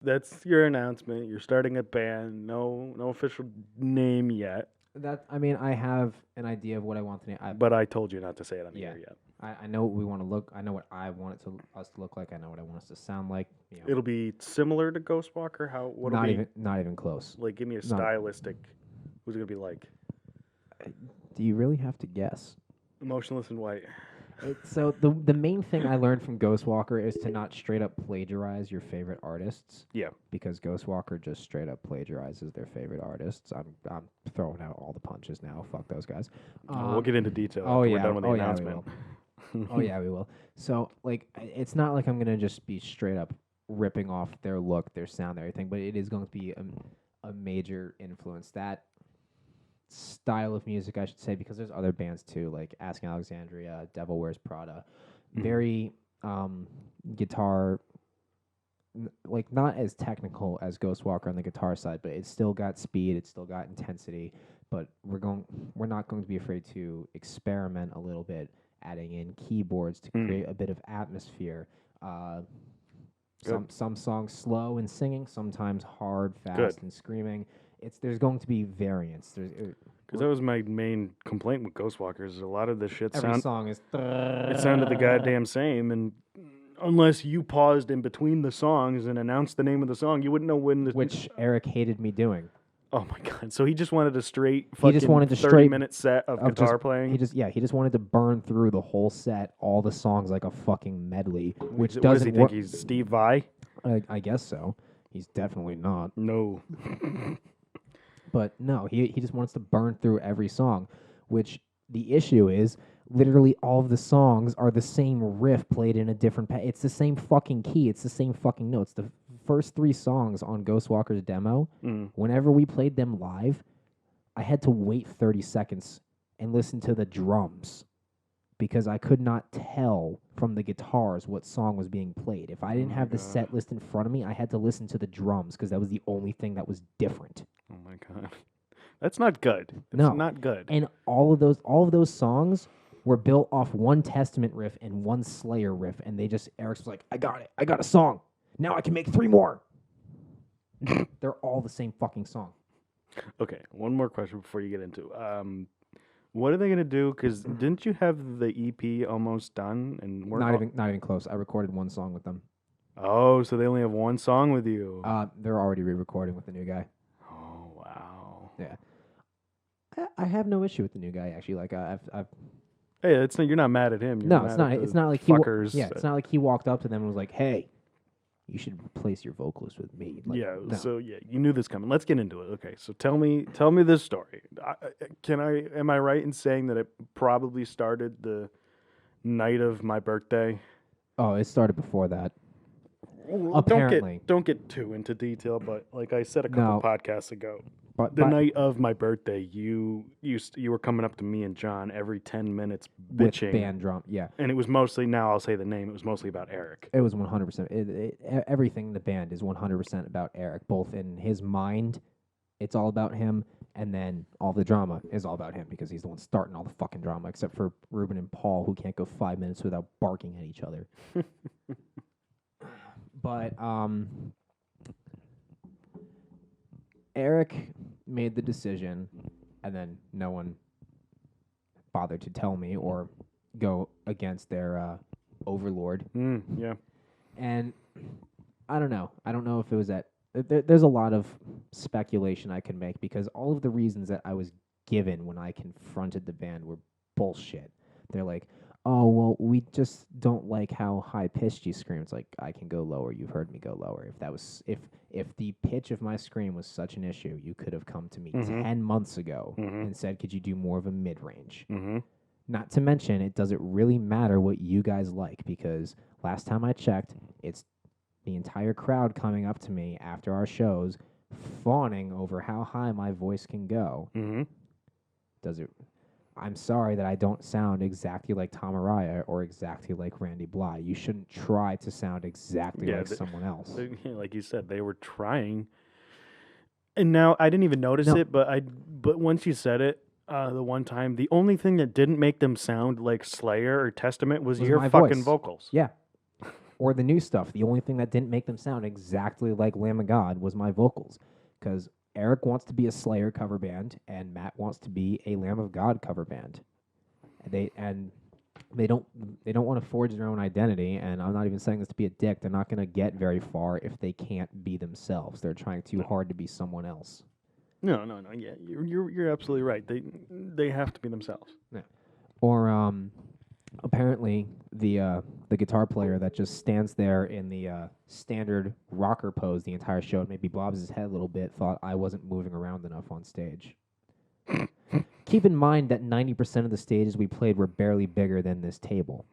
That's your announcement. You're starting a band. No official name yet. I have an idea of what I want to name. But I told you not to say it on the Yeah. air yet. I know what we want to look. I know what I want us to look like. I know what I want us to sound like. It'll be similar to Ghostwalker. What'll be Not even close. like? Give me a Not. stylistic. Who's it gonna be like? Do you really have to guess? Emotionless and white. So the main thing I learned from Ghostwalker is to not straight up plagiarize your favorite artists. Yeah. Because Ghostwalker just straight up plagiarizes their favorite artists. I'm throwing out all the punches now. Fuck those guys. We'll get into detail oh after yeah, we're done with the oh announcement. yeah, we will. Oh yeah, we will. So like, it's not like I'm gonna just be straight up ripping off their look, their sound, everything, but it is going to be a major influence. That style of music, I should say, because there's other bands too, like Asking Alexandria, Devil Wears Prada, very guitar, like not as technical as Ghostwalker on the guitar side, but it's still got speed, it's still got intensity. But we're not going to be afraid to experiment a little bit, adding in keyboards to create a bit of atmosphere. Some songs slow and singing, sometimes hard, fast, and screaming. There's going to be variance. Because that was my main complaint with Ghostwalkers. A lot of the shit Every song is. it sounded the goddamn same, and unless you paused in between the songs and announced the name of the song, you wouldn't know when the Which Eric hated me doing. Oh my god! So he just wanted a straight He just wanted to 30-minute set of guitar playing. He just wanted to burn through the whole set, all the songs like a fucking medley, which What does doesn't he think? He's Steve Vai? I guess so. He's definitely not. No. But no, he just wants to burn through every song, which the issue is literally all of the songs are the same riff played in a different it's the same fucking key, it's the same fucking notes. The first 3 songs on Ghostwalker's demo, whenever we played them live, I had to wait 30 seconds and listen to the drums because I could not tell from the guitars what song was being played. If I didn't have the set list in front of me, I had to listen to the drums because that was the only thing that was different. Oh my god. That's not good. No. Not good. And all of those songs were built off one Testament riff and one Slayer riff, and Eric's was like, I got it. I got a song. Now I can make 3 more. They're all the same fucking song. Okay, one more question before you get into. What are they gonna do? Because didn't you have the EP almost done? And not even close. I recorded 1 song with them. Oh, so they only have 1 song with you. They're already re-recording with the new guy. Oh wow. Yeah. I have no issue with the new guy actually. Like I've Hey, you're not mad at him. You're no, it's not. It's not like fuckers. It's not like he walked up to them and was like, "Hey, you should replace your vocalist with me." Like, yeah. no. So yeah, you knew this coming. Let's get into it. Okay. So tell me this story. Am I right in saying that it probably started the night of my birthday? Oh, it started before that. Well, apparently, don't get too into detail, but like I said a couple podcasts ago, but the night of my birthday, you were coming up to me and John every 10 minutes bitching. With band drum, yeah. And it was mostly, now I'll say the name, it was mostly about Eric. It was 100%. Everything in the band is 100% about Eric. Both in his mind, it's all about him, and then all the drama is all about him because he's the one starting all the fucking drama, except for Ruben and Paul, who can't go 5 minutes without barking at each other. But Eric made the decision, and then no one bothered to tell me or go against their overlord. Yeah. And I don't know. I don't know if it was that. There's a lot of speculation I can make because all of the reasons that I was given when I confronted the band were bullshit. They're like, oh, well, we just don't like how high-pitched you scream. It's like, I can go lower. You've heard me go lower. If the pitch of my scream was such an issue, you could have come to me 10 months ago and said, could you do more of a mid-range? Not to mention, it doesn't really matter what you guys like because last time I checked, it's the entire crowd coming up to me after our shows fawning over how high my voice can go. Does it... I'm sorry that I don't sound exactly like Tom Araya or exactly like Randy Bly. You shouldn't try to sound exactly like someone else. Like you said, they were trying. And now I didn't even notice it, but once you said it, the one time, the only thing that didn't make them sound like Slayer or Testament was your fucking vocals. Yeah. Or the new stuff. The only thing that didn't make them sound exactly like Lamb of God was my vocals, because Eric wants to be a Slayer cover band, and Matt wants to be a Lamb of God cover band. And they don't want to forge their own identity. And I'm not even saying this to be a dick. They're not going to get very far if they can't be themselves. They're trying too hard to be someone else. No. Yeah, you're absolutely right. They have to be themselves. Yeah. Or apparently the guitar player that just stands there in the standard rocker pose the entire show and maybe bobs his head a little bit thought I wasn't moving around enough on stage. Keep in mind that 90% of the stages we played were barely bigger than this table.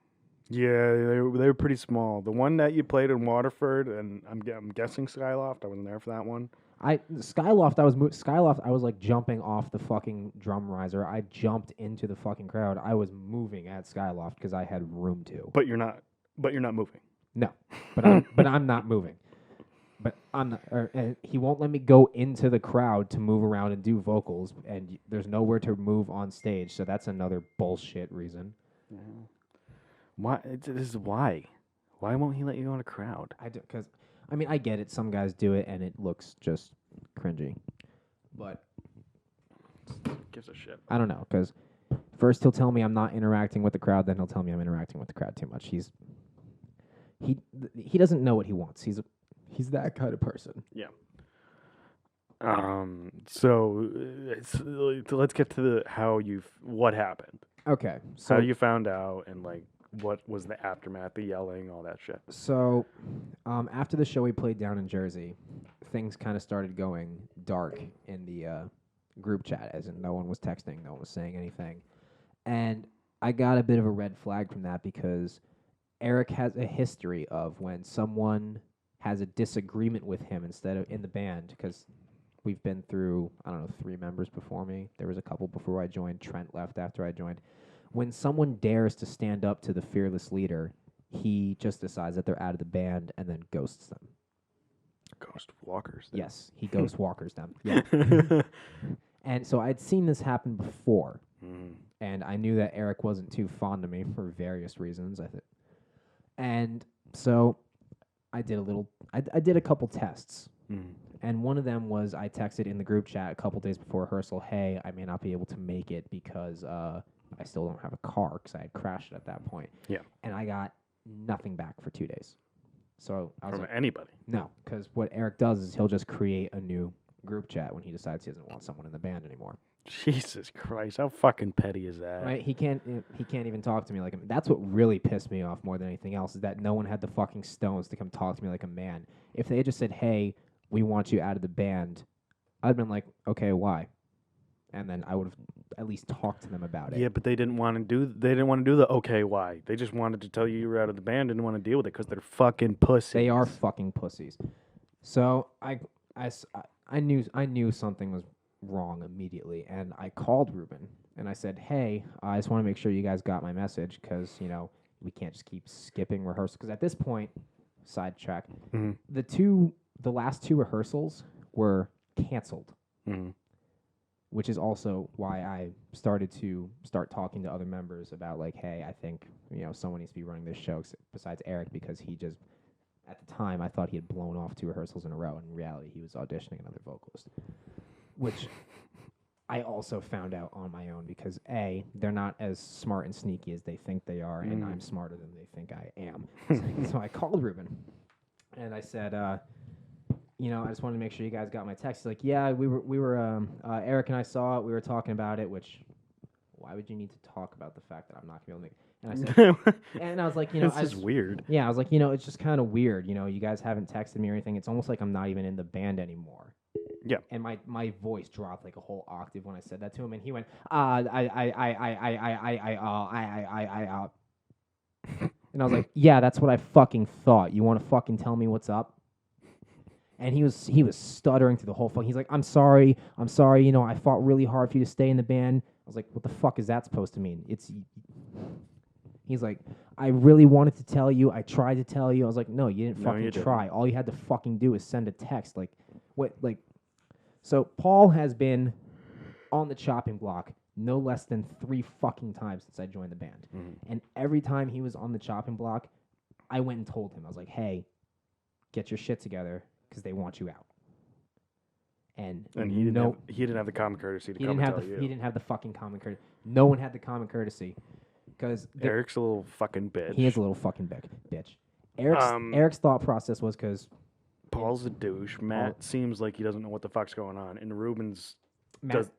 Yeah, they were pretty small. The one that you played in Waterford, and I'm guessing Skyloft. I wasn't there for that one. Skyloft, I was like jumping off the fucking drum riser. I jumped into the fucking crowd. I was moving at Skyloft because I had room to. But you're not moving. No, but I'm not moving. But I'm not, he won't let me go into the crowd to move around and do vocals, and there's nowhere to move on stage. So that's another bullshit reason. Yeah. Why? This is why. Why won't he let you go in a crowd? Because I get it. Some guys do it, and it looks just cringy. But Gives a shit. I don't know, because first he'll tell me I'm not interacting with the crowd, then he'll tell me I'm interacting with the crowd too much. He doesn't know what he wants. He's that kind of person. Yeah. So let's get to what happened. Okay. So how you found out, and like what was the aftermath, the yelling, all that shit. So, after the show we played down in Jersey, things kind of started going dark in the group chat, as in no one was texting, no one was saying anything. And I got a bit of a red flag from that because Eric has a history of when someone has a disagreement with him instead of in the band, because we've been through, 3 members before me. There was a couple before I joined. Trent left after I joined. When someone dares to stand up to the fearless leader, he just decides that they're out of the band and then ghosts them. Ghost walkers. Yes, he ghost walkers them. Yeah. And so I'd seen this happen before, and I knew that Eric wasn't too fond of me for various reasons. And so I did a couple tests. And one of them was I texted in the group chat a couple days before rehearsal, hey, I may not be able to make it because I still don't have a car because I had crashed at that point. Yeah. And I got nothing back for 2 days. So I was from like, anybody? No, because what Eric does is he'll just create a new group chat when he decides he doesn't want someone in the band anymore. Jesus Christ, how fucking petty is that? Right? He can't even talk to me like a man. That's what really pissed me off more than anything else, is that no one had the fucking stones to come talk to me like a man. If they had just said, hey, we want you out of the band, I'd been like, okay, why? And then I would have at least talked to them about it. Yeah, but they didn't want to do the okay, why? They just wanted to tell you were out of the band, didn't want to deal with it because they're fucking pussies. They are fucking pussies. So I knew something was wrong immediately, and I called Ruben and I said, hey, I just want to make sure you guys got my message, because we can't just keep skipping rehearsals, because at this point, sidetrack, the last 2 rehearsals were canceled, which is also why I started talking to other members about, like, hey, I think someone needs to be running this show besides Eric, because he just, at the time, I thought he had blown off 2 rehearsals in a row, and in reality he was auditioning another vocalist, which I also found out on my own, because A, they're not as smart and sneaky as they think they are, and I'm smarter than they think I am. So I called Ruben, and I said, I just wanted to make sure you guys got my text. He's like, yeah, we were Eric and I saw it. We were talking about it, which, why would you need to talk about the fact that I'm not going to be able to make it? And I said, and I was like, this is weird. Yeah, I was like, it's just kind of weird. You guys haven't texted me or anything. It's almost like I'm not even in the band anymore. Yeah. And my voice dropped like a whole octave when I said that to him, and he went, and I was like, yeah, that's what I fucking thought. You want to fucking tell me what's up? And he was stuttering through the whole fucking. He's like, I'm sorry. I fought really hard for you to stay in the band. I was like, what the fuck is that supposed to mean? He's like, I really wanted to tell you. I tried to tell you. I was like, no, you didn't fucking try. All you had to fucking do is send a text. Like, what? Like, so Paul has been on the chopping block no less than 3 fucking times since I joined the band. And every time he was on the chopping block, I went and told him. I was like, hey, get your shit together because they want you out. And he didn't have the common courtesy to come and tell you. He didn't have the fucking common courtesy. No one had the common courtesy because Eric's a little fucking bitch. He is a little fucking bitch. Eric's thought process was because Paul's a douche. Matt seems like he doesn't know what the fuck's going on, and Ruben's Matt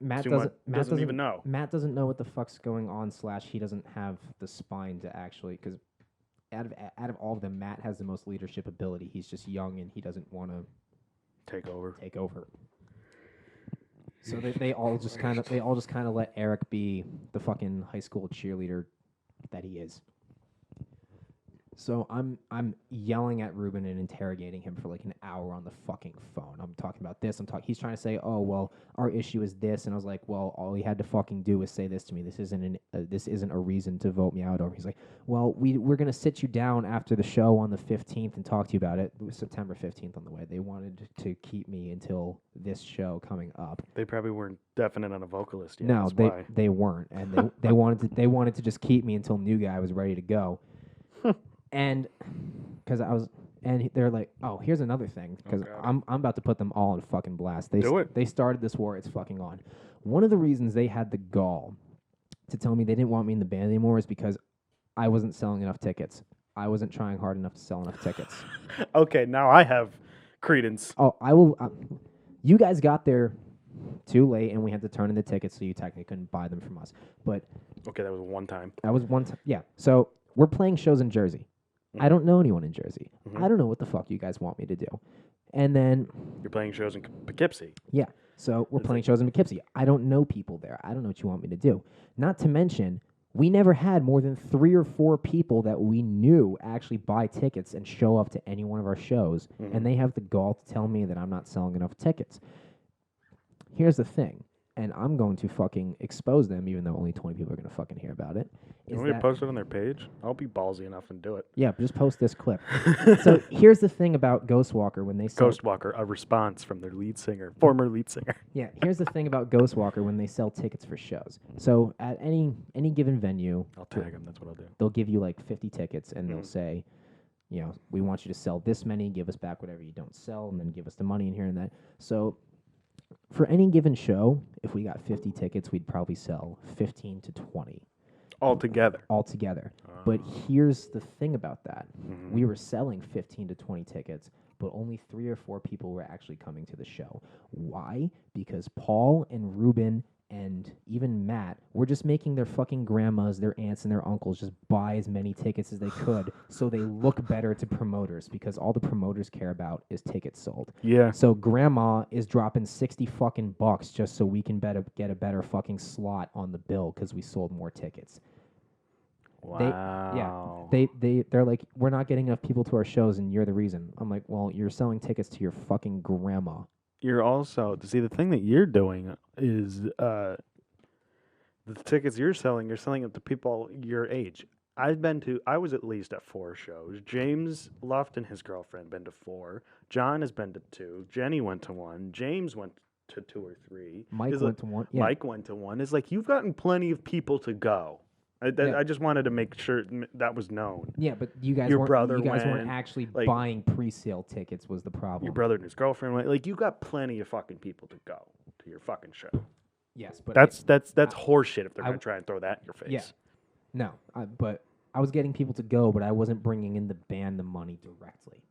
doesn't even know. Matt doesn't know what the fuck's going on. / he doesn't have the spine to actually because out of all of them, Matt has the most leadership ability. He's just young and he doesn't want to take over. So they all just kind of let Eric be the fucking high school cheerleader that he is. So I'm yelling at Ruben and interrogating him for like an hour on the fucking phone. I'm talking about this. He's trying to say, oh well, our issue is this, and I was like, well, all he had to fucking do was say this to me. This isn't a reason to vote me out. Or he's like, well, we're gonna sit you down after the show on the 15th and talk to you about it. It was September 15th on the way. They wanted to keep me until this show coming up. They probably weren't definite on a vocalist yet. No, they weren't, and they wanted to just keep me until new guy was ready to go. And because they're like, oh, here's another thing, because I'm about to put them all on fucking blast. They started this war. It's fucking on. One of the reasons they had the gall to tell me they didn't want me in the band anymore is because I wasn't selling enough tickets. I wasn't trying hard enough to sell enough tickets. Okay, now I have credence. Oh, I will. You guys got there too late, and we had to turn in the tickets, so you technically couldn't buy them from us. But okay, that was one time. That was one time. Yeah. So we're playing shows in Jersey. I don't know anyone in Jersey. I don't know what the fuck you guys want me to do. And then you're playing shows in Poughkeepsie. Yeah. So we're playing shows in Poughkeepsie. I don't know people there. I don't know what you want me to do. Not to mention, we never had more than 3 or 4 people that we knew actually buy tickets and show up to any one of our shows. And they have the gall to tell me that I'm not selling enough tickets. Here's the thing. And I'm going to fucking expose them, even though only 20 people are going to fucking hear about it. You want me to post it on their page? I'll be ballsy enough and do it. Yeah, just post this clip. So here's the thing about Ghostwalker when they sell... Ghostwalker, a response from their former lead singer. Yeah, here's the thing about Ghostwalker when they sell tickets for shows. So at any given venue... I'll tag them, that's what I'll do. They'll give you like 50 tickets, and they'll say, you know, we want you to sell this many, give us back whatever you don't sell, and then give us the money in here and that. So... for any given show, if we got 50 tickets, we'd probably sell 15 to 20. Altogether. But here's the thing about that. We were selling 15 to 20 tickets, but only 3 or 4 people were actually coming to the show. Why? Because Paul and Ruben and even Matt were just making their fucking grandmas, their aunts, and their uncles just buy as many tickets as they could so they look better to promoters, because all the promoters care about is tickets sold. Yeah. So grandma is dropping 60 fucking bucks just so we can get a better fucking slot on the bill because we sold more tickets. Wow. They're like, we're not getting enough people to our shows and you're the reason. I'm like, well, you're selling tickets to your fucking grandma. You're also, see, the thing that you're doing is the tickets you're selling them to people your age. I was at least at 4 shows. James Luft and his girlfriend been to 4. John has been to 2. Jenny went to 1. James went to 2 or 3. Mike went to 1. Yeah. Mike went to 1. It's like, you've gotten plenty of people to go. I just wanted to make sure that was known. Yeah, but you guys weren't actually buying pre-sale tickets was the problem. Your brother and his girlfriend went. Like, you got plenty of fucking people to go to your fucking show. Yes, but that's horseshit if they're going to try and throw that in your face. Yeah. No, but I was getting people to go, but I wasn't bringing in the band the money directly.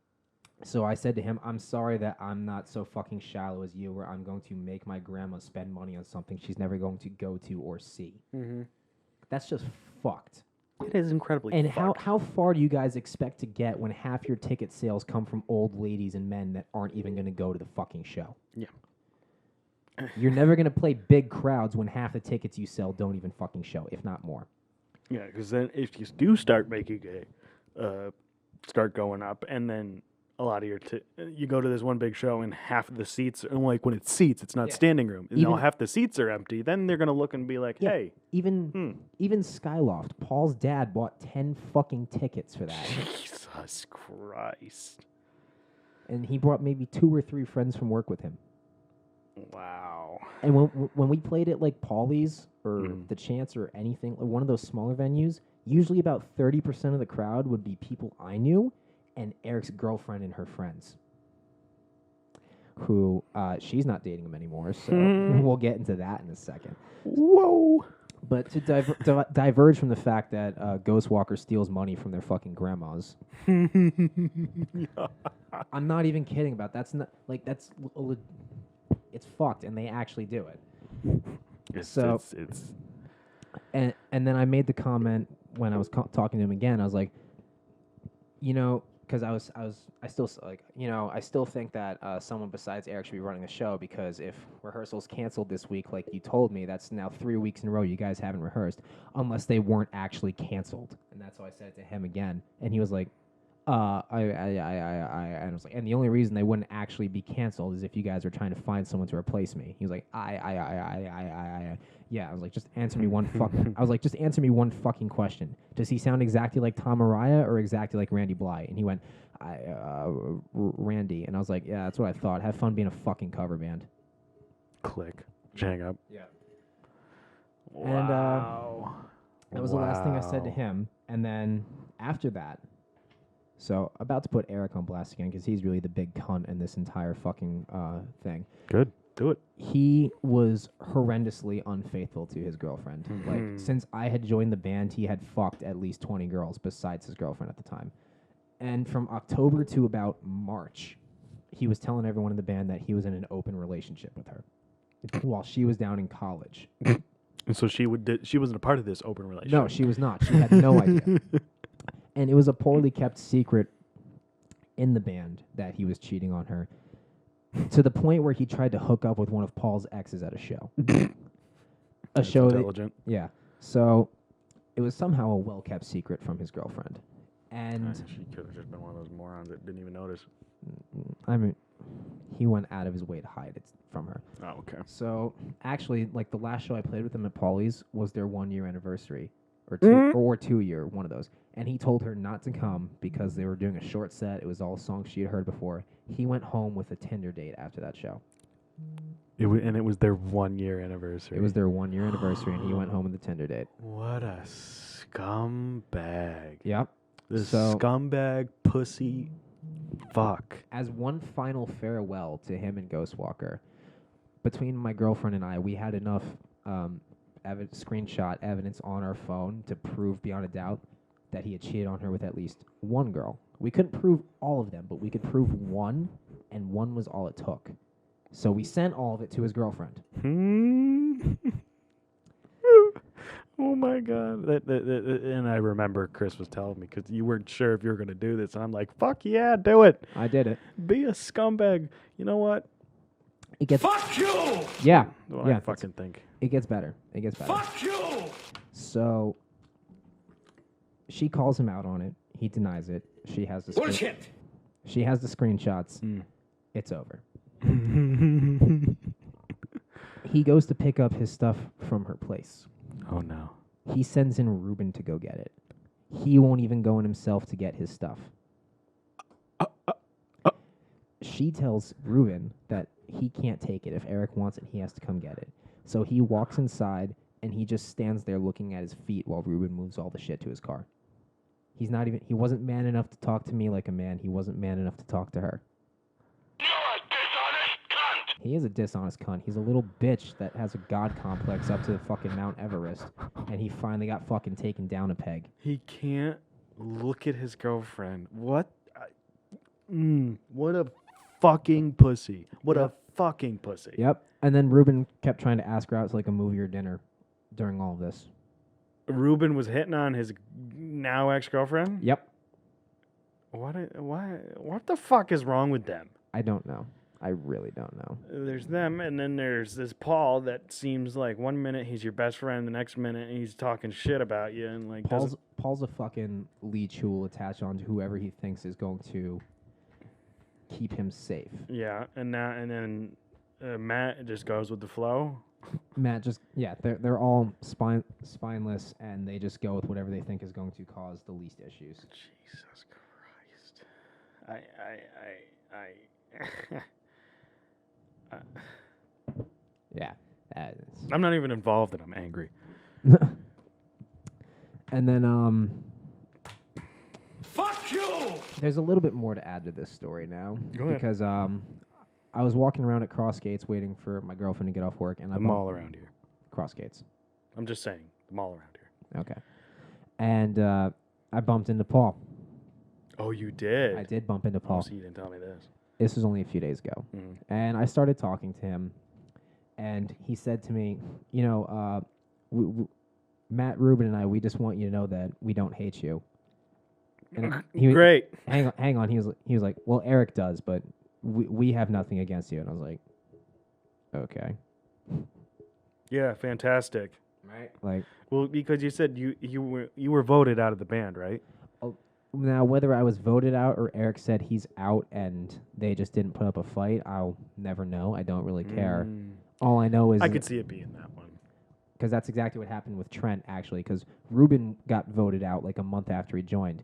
So I said to him, I'm sorry that I'm not so fucking shallow as you, where I'm going to make my grandma spend money on something she's never going to go to or see. Mm-hmm. That's just fucked. It is incredibly fucked. And fucked. how far do you guys expect to get when half your ticket sales come from old ladies and men that aren't even going to go to the fucking show? Yeah. You're never going to play big crowds when half the tickets you sell don't even fucking show, if not more. Yeah, because then if you do start making start going up, and then a lot of you go to this one big show and half of the seats, and like when it's seats, it's not standing room. And half the seats are empty. Then they're gonna look and be like, "Hey." Even Skyloft, Paul's dad bought 10 fucking tickets for that. Jesus Christ! And he brought maybe 2 or 3 friends from work with him. Wow. And when we played at like Paulie's or the Chance or anything, like one of those smaller venues, usually about 30% of the crowd would be people I knew and Eric's girlfriend and her friends, who she's not dating him anymore, so we'll get into that in a second. Whoa. But to diverge from the fact that Ghostwalker steals money from their fucking grandmas, I'm not even kidding about that's not like that's it's fucked, and they actually do it. It's And then I made the comment when I was talking to him again. I was like, because I still I still think that someone besides Eric should be running the show, because if rehearsals canceled this week, like you told me, that's now 3 weeks in a row you guys haven't rehearsed, unless they weren't actually canceled. And that's how I said it to him again, and he was like, and I was like, and the only reason they wouldn't actually be canceled is if you guys were trying to find someone to replace me. He was like, yeah. I was like, just answer me one fucking. I was like, just answer me one fucking question. Does he sound exactly like Tom Araya or exactly like Randy Bly? And he went, Randy. And I was like, yeah, that's what I thought. Have fun being a fucking cover band. Click. Hang up. Yeah. Wow. And that was the last thing I said to him. And then after that. So, about to put Eric on blast again, because he's really the big cunt in this entire fucking thing. Good. Do it. He was horrendously unfaithful to his girlfriend. Like, since I had joined the band, he had fucked at least 20 girls besides his girlfriend at the time. And from October to about March, he was telling everyone in the band that he was in an open relationship with her while she was down in college. And so she wasn't a part of this open relationship? No, she was not. She had no idea. And it was a poorly kept secret in the band that he was cheating on her, to the point where he tried to hook up with one of Paul's exes at a show. That's intelligent. Yeah. So it was somehow a well-kept secret from his girlfriend. And she could have just been one of those morons that didn't even notice. I mean, he went out of his way to hide it from her. Oh, okay. So actually, like, the last show I played with him at Paulie's was their 1-year anniversary. Or 2-year, one of those. And he told her not to come because they were doing a short set. It was all songs she had heard before. He went home with a Tinder date after that show. And it was their 1-year anniversary. It was their 1-year anniversary, and he went home with a Tinder date. What a scumbag. Yep. This scumbag pussy fuck. As one final farewell to him and Ghostwalker, between my girlfriend and I, we had enough screenshot evidence on our phone to prove beyond a doubt that he had cheated on her with at least one girl. We couldn't prove all of them, but we could prove one, and one was all it took. So we sent all of it to his girlfriend. Oh my God. And I remember Chris was telling me, because you weren't sure if you were going to do this, and I'm like, fuck yeah, do it. I did it. Be a scumbag. You know what? It gets Fuck you! Yeah. What yeah, I fucking think. It gets better. It gets better. Fuck you! So she calls him out on it. He denies it. She has the Bullshit! She has the screenshots. It's over. He goes to pick up his stuff from her place. Oh no. He sends in Ruben to go get it. He won't even go in himself to get his stuff. She tells Ruben that he can't take it. If Eric wants it, he has to come get it. So he walks inside, and he just stands there looking at his feet while Ruben moves all the shit to his car. He wasn't man enough to talk to me like a man. He wasn't man enough to talk to her. You're a dishonest cunt! He is a dishonest cunt. He's a little bitch that has a god complex up to the fucking Mount Everest, and he finally got fucking taken down a peg. He can't look at his girlfriend. What? What a fucking pussy. What a fucking pussy. Yep. And then Ruben kept trying to ask her out to like a movie or dinner during all of this. Ruben was hitting on his now ex-girlfriend? Yep. What the fuck is wrong with them? I don't know. I really don't know. There's them, and then there's this Paul that seems like 1 minute he's your best friend, the next minute he's talking shit about you, and like Paul's a fucking leech who will attach on to whoever he thinks is going to keep him safe. Yeah, and then Matt just goes with the flow. Matt they're all spineless, and they just go with whatever they think is going to cause the least issues. Jesus Christ. Yeah. I'm not even involved and I'm angry. And then Fuck you! there's a little bit more to add to this story now. Go ahead. Because I was walking around at Cross Gates waiting for my girlfriend to get off work, and I The bumped mall around here. Cross Gates. I'm just saying, the mall around here. Okay. And I bumped into Paul. Oh, you did? I did bump into Oh, Paul. so you didn't tell me this. This was only a few days ago. Mhm. And I started talking to him, and he said to me, you know, Matt Rubin and I, we just want you to know that we don't hate you. And Great. Hang on. He was like, well, Eric does, but we have nothing against you. And I was like, okay. Yeah, fantastic. Right. Like, Well, because you said you were voted out of the band, right? now whether I was voted out or Eric said he's out and they just didn't put up a fight, I'll never know. I don't really care. All I know is I could see it being that one. because that's exactly what happened with Trent, actually, because Ruben got voted out like a month after he joined.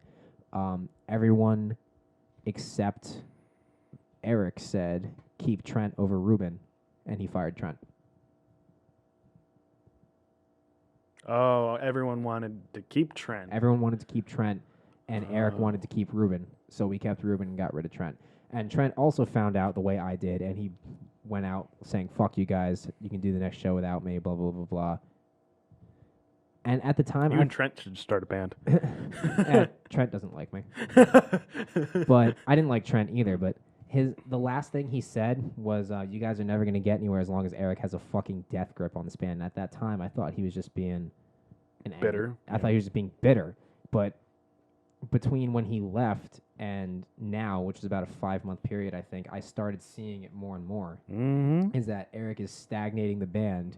Everyone except Eric said, keep Trent over Ruben, and he fired Trent. Oh, everyone wanted to keep Trent. Everyone wanted to keep Trent, and Eric wanted to keep Ruben, so we kept Ruben and got rid of Trent. And Trent also found out the way I did, and he went out saying, fuck you guys, you can do the next show without me, blah, blah, blah, blah. And at the time, You and Trent should start a band. Trent doesn't like me. But I didn't like Trent either, but the last thing he said was, you guys are never going to get anywhere as long as Eric has a fucking death grip on this band. And at that time, I thought he was just being Bitter. I thought he was just being bitter. But between when he left and now, which is about a 5-month period, I think, I started seeing it more and more, is that Eric is stagnating the band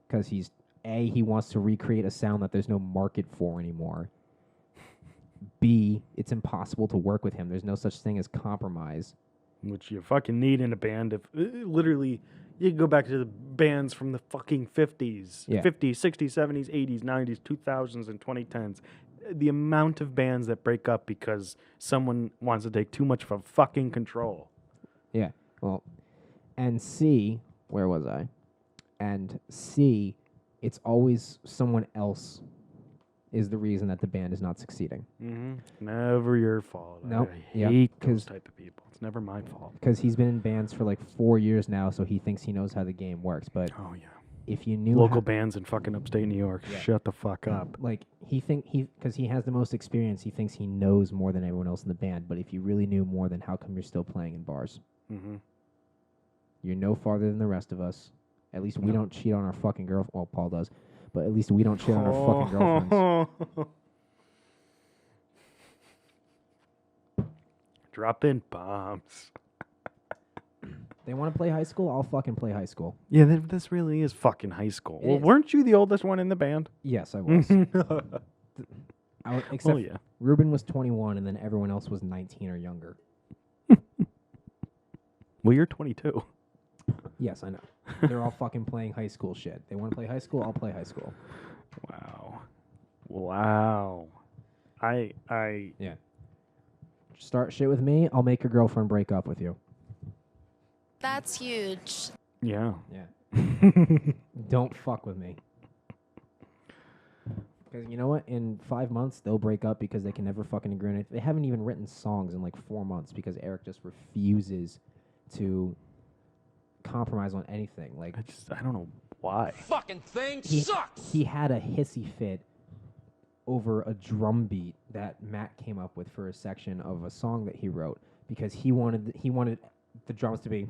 because he wants to recreate a sound that there's no market for anymore. B, it's impossible to work with him. There's no such thing as compromise. Which you fucking need in a band. If literally, you can go back to the bands from the fucking 50s, Yeah. 50s, 60s, 70s, 80s, 90s, 2000s, and 2010s. The amount of bands that break up because someone wants to take too much of a fucking control. Yeah. Well, and C, where was I? And C, it's always someone else is the reason that the band is not succeeding. Never your fault. Nope. I Yep. hate those type of people. It's never my fault. Because he's been in bands for like 4 years now, so he thinks he knows how the game works. But Oh, yeah. if you knew Local bands in fucking upstate New York, Yeah. shut the fuck up. like because he has the most experience, he thinks he knows more than everyone else in the band. But if you really knew more, then how come you're still playing in bars? Mm-hmm. You're no farther than the rest of us. At least we No. don't cheat on our fucking girlfriend. Well, Paul does, but at least we don't cheat on our fucking girlfriends. Dropping bombs. They want to play high school. I'll fucking play high school. Yeah, this really is fucking high school. It Well, is. weren't you the oldest one in the band? Yes, I was. Except Oh, yeah. Ruben was 21, and then everyone else was 19 or younger. Well, you're 22. Yes, I know. They're all fucking playing high school shit. They want to play high school. I'll play high school. Wow. I Yeah. Start shit with me. I'll make your girlfriend break up with you. That's huge. yeah. Yeah. Don't fuck with me. Because you know what? In 5 months, they'll break up because they can never fucking agree on it. They haven't even written songs in like 4 months because Eric just refuses to compromise on anything. Like I don't know why. Fucking thing he, sucks! he had a hissy fit over a drum beat that Matt came up with for a section of a song that he wrote because he wanted the drums to be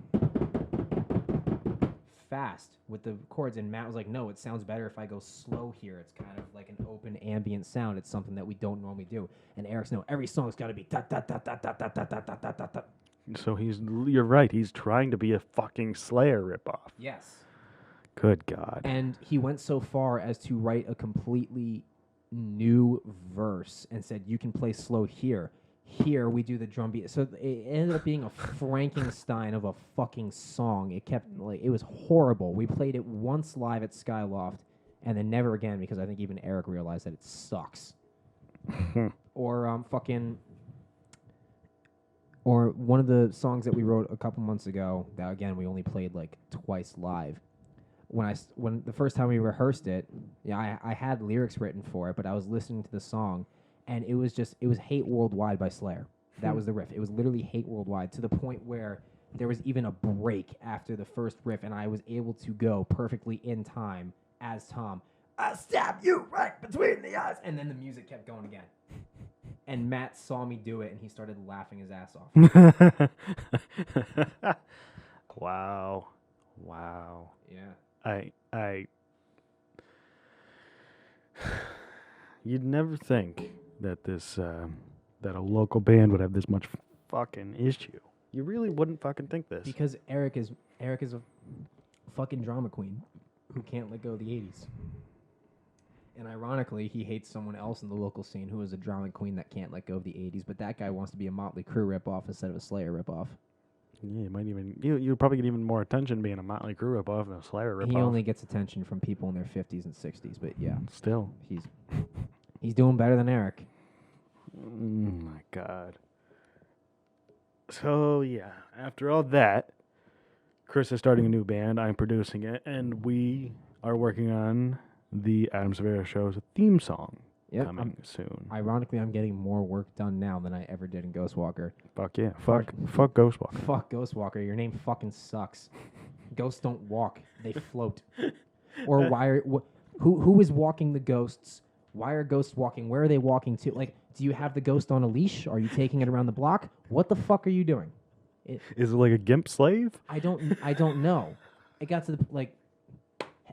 fast with the chords, and Matt was like, no, it sounds better if I go slow here. It's kind of like an open ambient sound. It's something that we don't normally do. And Eric's, no, every song's got to be ta ta ta ta ta ta ta ta ta ta ta ta. So you're right. He's trying to be a fucking Slayer ripoff. Yes. Good God. And he went so far as to write a completely new verse and said, you can play slow here. Here we do the drum beat. So it ended up being a Frankenstein of a fucking song. It was horrible. We played it once live at Skyloft and then never again because I think even Eric realized that it sucks. Or or one of the songs that we wrote a couple months ago that again we only played like twice live. when the first time we rehearsed it, yeah, I had lyrics written for it, but I was listening to the song, and it was "Hate Worldwide" by Slayer. That was the riff. It was literally "Hate Worldwide" to the point where there was even a break after the first riff, and I was able to go perfectly in time as Tom. I'll stab you right between the eyes, and then the music kept going again. And Matt saw me do it, and he started laughing his ass off. Wow. Yeah. I you'd never think that this that a local band would have this much fucking issue. You really wouldn't fucking think this. Because Eric is a fucking drama queen who can't let go of the 80s. And ironically, he hates someone else in the local scene who is a drama queen that can't let go of the 80s, but that guy wants to be a Motley Crue ripoff instead of a Slayer ripoff. Yeah, you might even you'd probably get even more attention being a Motley Crue ripoff than a Slayer ripoff. He only gets attention from people in their 50s and 60s, but yeah, Still. he's doing better than Eric. Oh my god. So yeah, after all that, Chris is starting a new band. I'm producing it, and we are working on the Adam Cervera show's theme song Yep. coming soon. Ironically, I'm getting more work done now than I ever did in Ghostwalker. Fuck yeah. Fuck Ghostwalker. Fuck Ghostwalker. Your name fucking sucks. Ghosts don't walk; they float. Or who is walking the ghosts? Why are ghosts walking? Where are they walking to? Like, do you have the ghost on a leash? Are you taking it around the block? What the fuck are you doing? Is it like a gimp slave? I don't know. It got to the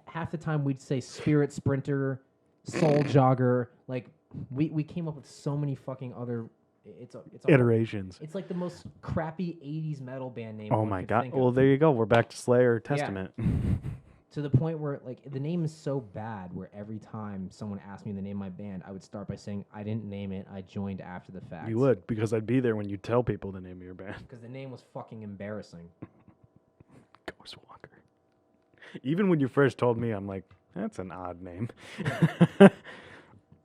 half the time we'd say spirit sprinter, soul jogger. Like we came up with so many fucking other. It's Iterations. It's like the most crappy 80s metal band name. Oh one my could god. think Well, of. there you go. We're back to Slayer Testament. To the point where the name is so bad where every time someone asked me the name of my band, I would start by saying I didn't name it. I joined after the fact. You would, because I'd be there when you tell people the name of your band. Because the name was fucking embarrassing. Ghostwalker. Even when you first told me, I'm like, that's an odd name.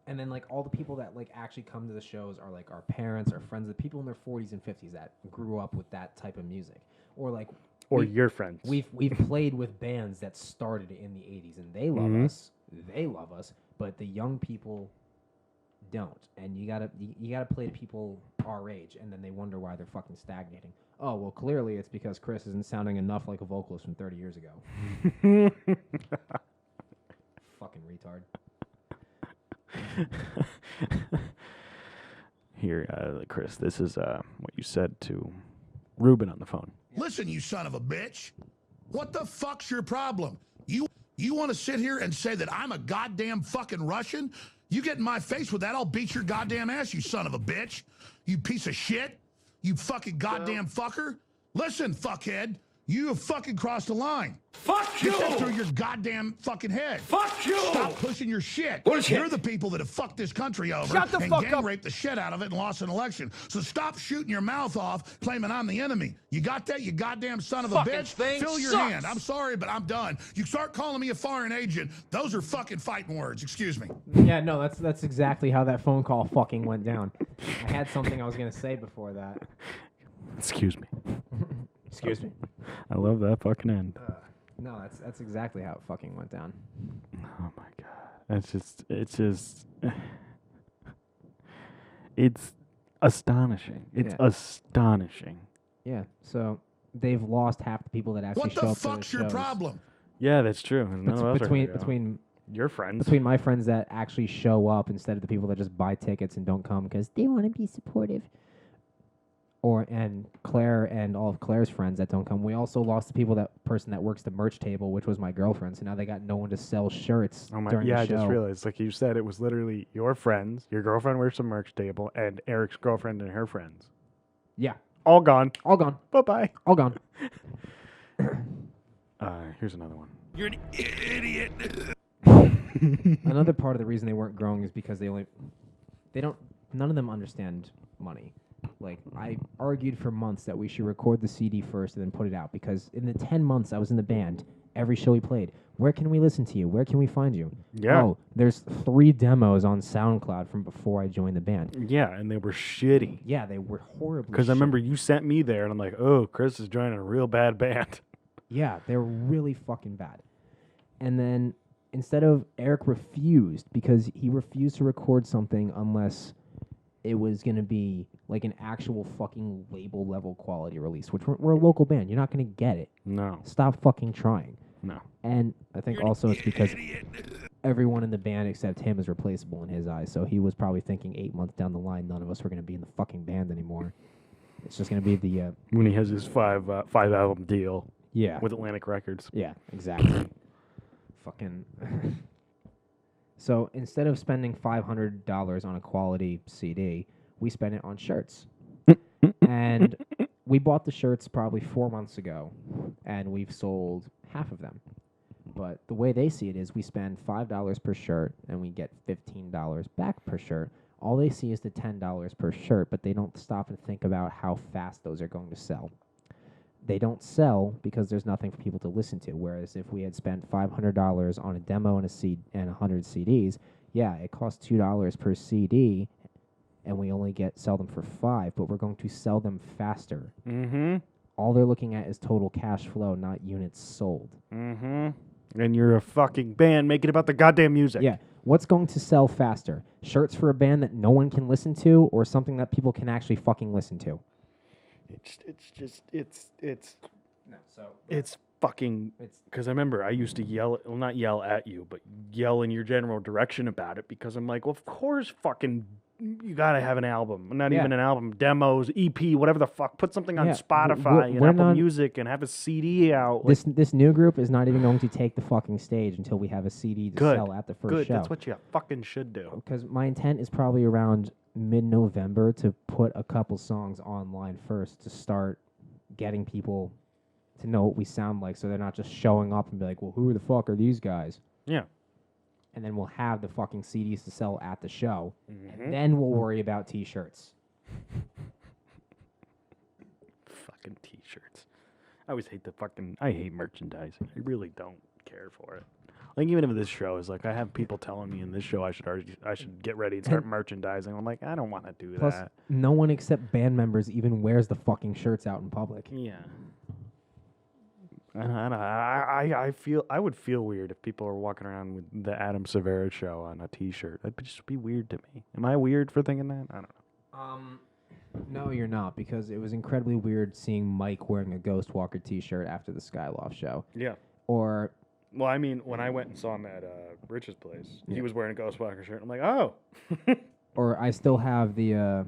And then all the people that actually come to the shows are our parents, our friends, the people in their 40s and 50s that grew up with that type of music, or your friends. We've played with bands that started in the 80s and they love us. They love us, but the young people don't. And you gotta play to people our age, and then they wonder why they're fucking stagnating. Oh well, clearly it's because Chris isn't sounding enough like a vocalist from 30 years ago. Fucking retard. Here, Chris, this is what you said to Ruben on the phone. Listen, you son of a bitch. What the fuck's your problem? You want to sit here and say that I'm a goddamn fucking Russian? You get in my face with that, I'll beat your goddamn ass, you son of a bitch. You piece of shit. You fucking goddamn fucker. Listen, fuckhead. You have fucking crossed the line. Fuck you! Get that through your goddamn fucking head. Fuck you! Stop pushing your shit. Bullshit. You're the people that have fucked this country over Shut the and fuck gang up. raped the shit out of it and lost an election. So stop shooting your mouth off claiming I'm the enemy. You got that, you goddamn son of a Fucking bitch? thing Fill your sucks. hand. I'm sorry, but I'm done. You start calling me a foreign agent, those are fucking fighting words. Excuse me. Yeah, no, that's exactly how that phone call fucking went down. I had something I was gonna say before that. Excuse me. Excuse me. I love that fucking end. No, that's exactly how it fucking went down. Oh my god. It's astonishing. It's Yeah. astonishing. Yeah, so they've lost half the people that actually What show the up to the fuck's your shows. problem? Yeah, that's true. And none of us are Between gonna go. between Your friends. between my friends that actually show up instead of the people that just buy tickets and don't come because they want to be supportive. And Claire and all of Claire's friends that don't come. We also lost the person that works the merch table, which was my girlfriend. So now they got no one to sell shirts Oh my! during Yeah, the I show. just realized. Like you said, it was literally your friends. Your girlfriend works the merch table, and Eric's girlfriend and her friends. Yeah, All gone. all gone, Bye bye. all gone. Here's another one. You're an idiot. Another part of the reason they weren't growing is because none of them understand money. Like, I argued for months that we should record the CD first and then put it out, because in the 10 months I was in the band, every show we played, where can we listen to you? Where can we find you? Yeah. Oh, there's 3 demos on SoundCloud from before I joined the band. Yeah, and they were shitty. Yeah, they were horribly Because I shit. remember you sent me there, and I'm like, oh, Chris is joining a real bad band. Yeah, they were really fucking bad. And then instead of Eric refused because he refused to record something unless it was going to be like an actual fucking label level quality release, which we're a local band. You're not going to get it. No. Stop fucking trying. No. And I think also it's because everyone in the band except him is replaceable in his eyes. So he was probably thinking 8 months down the line, none of us were going to be in the fucking band anymore. It's just going to be the When he has his five album deal yeah. with Atlantic Records. Yeah, exactly. Fucking. So instead of spending $500 on a quality CD, we spent it on shirts. And we bought the shirts probably 4 months ago, and we've sold half of them. But the way they see it is we spend $5 per shirt, and we get $15 back per shirt. All they see is the $10 per shirt, but they don't stop and think about how fast those are going to sell. They don't sell because there's nothing for people to listen to. Whereas if we had spent $500 on a demo and and 100 CDs, yeah, it costs $2 per CD, and we only sell them for $5, but we're going to sell them faster. Mm-hmm. All they're looking at is total cash flow, not units sold. Mm-hmm. And you're a fucking band making about the goddamn music. Yeah. What's going to sell faster? Shirts for a band that no one can listen to, or something that people can actually fucking listen to? It's fucking, because I remember I used to not yell at you, but yell in your general direction about it, because I'm like, well, of course fucking you gotta have an album. Not even an album, demos, EP, whatever the fuck. Put something on Spotify and Apple Music and have a CD out. This new group is not even going to take the fucking stage until we have a CD to sell at the first show. That's what you fucking should do. Because my intent is probably around mid-November to put a couple songs online first to start getting people to know what we sound like, so they're not just showing up and be like, well, who the fuck are these guys? Yeah. And then we'll have the fucking CDs to sell at the show, Mm-hmm. and then we'll worry about T-shirts. Fucking T-shirts. I always hate I hate merchandising. I really don't care for it. Like, even if this show is like, I have people telling me in this show I should get ready and start merchandising. I'm like, I don't want to do Plus, that. no one except band members even wears the fucking shirts out in public. Yeah. I would feel weird if people were walking around with the Adam Cervera show on a T-shirt. That'd just be weird to me. Am I weird for thinking that? I don't know. No, you're not, because it was incredibly weird seeing Mike wearing a Ghostwalker T-shirt after the Skyloft show. Yeah. Or, well, I mean, when I went and saw him at Rich's place, he was wearing a Ghostwalker shirt. I'm like, oh. or I still have the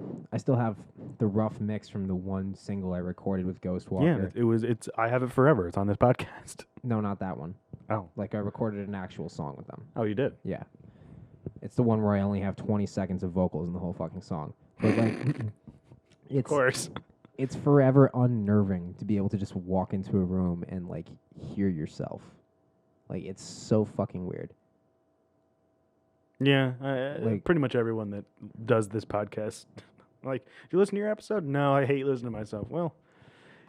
rough mix from the one single I recorded with Ghostwalker. Yeah, I have it forever. It's on this podcast. No, not that one. Oh. Like, I recorded an actual song with them. Oh, you did? Yeah. It's the one where I only have 20 seconds of vocals in the whole fucking song. But, like, of course. It's forever unnerving to be able to just walk into a room and, like, hear yourself. Like, it's so fucking weird. Yeah, pretty much everyone that does this podcast. Like, do you listen to your episode? No, I hate listening to myself. Well,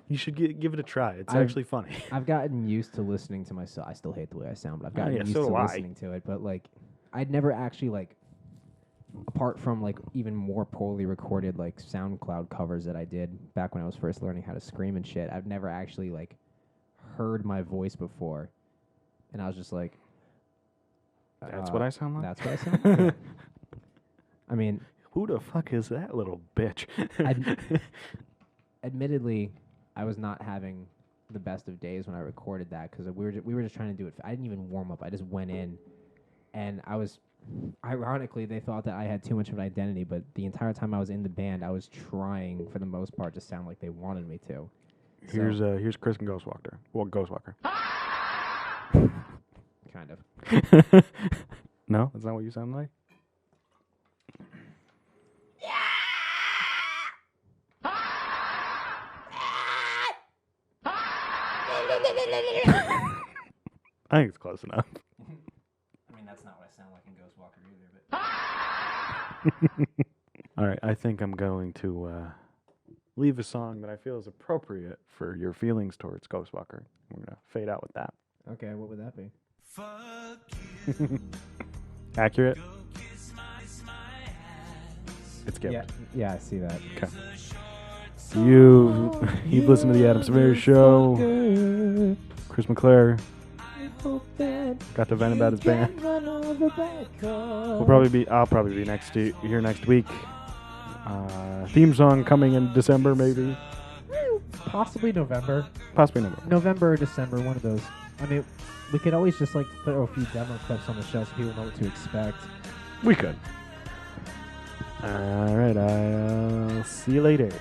you should give it a try. It's actually funny. I've gotten used to listening to myself. I still hate the way I sound, but I've gotten used to listening to it. But, like, I'd never actually, like, apart from, like, even more poorly recorded, like, SoundCloud covers that I did back when I was first learning how to scream and shit, I've never actually, like, heard my voice before. And I was just like... That's what I sound like? That's what I sound like? I mean... Who the fuck is that little bitch? Admittedly, I was not having the best of days when I recorded that, because we were just trying to do it. I didn't even warm up. I just went in, and I was... Ironically, they thought that I had too much of an identity, but the entire time I was in the band, I was trying, for the most part, to sound like they wanted me to. Here's Chris and Ghostwalker. Well, Ghostwalker. Kind of. No? That's not what you sound like? I think it's close enough. I mean, that's not what I sound like in Ghostwalker either, but... All right, I think I'm going to leave a song that I feel is appropriate for your feelings towards Ghostwalker. We're going to fade out with that. Okay, what would that be? Accurate? It's good. Yeah, I see that. Okay. You've listened to the Adam Cervera Show. Chris McClare. Got to vent about his band. I'll probably be here next week. Theme song coming in December, maybe. Possibly November. Possibly November. November or December, one of those. I mean, we could always just like throw a few demo clips on the show so people know what to expect. We could. All right, I'll see you later.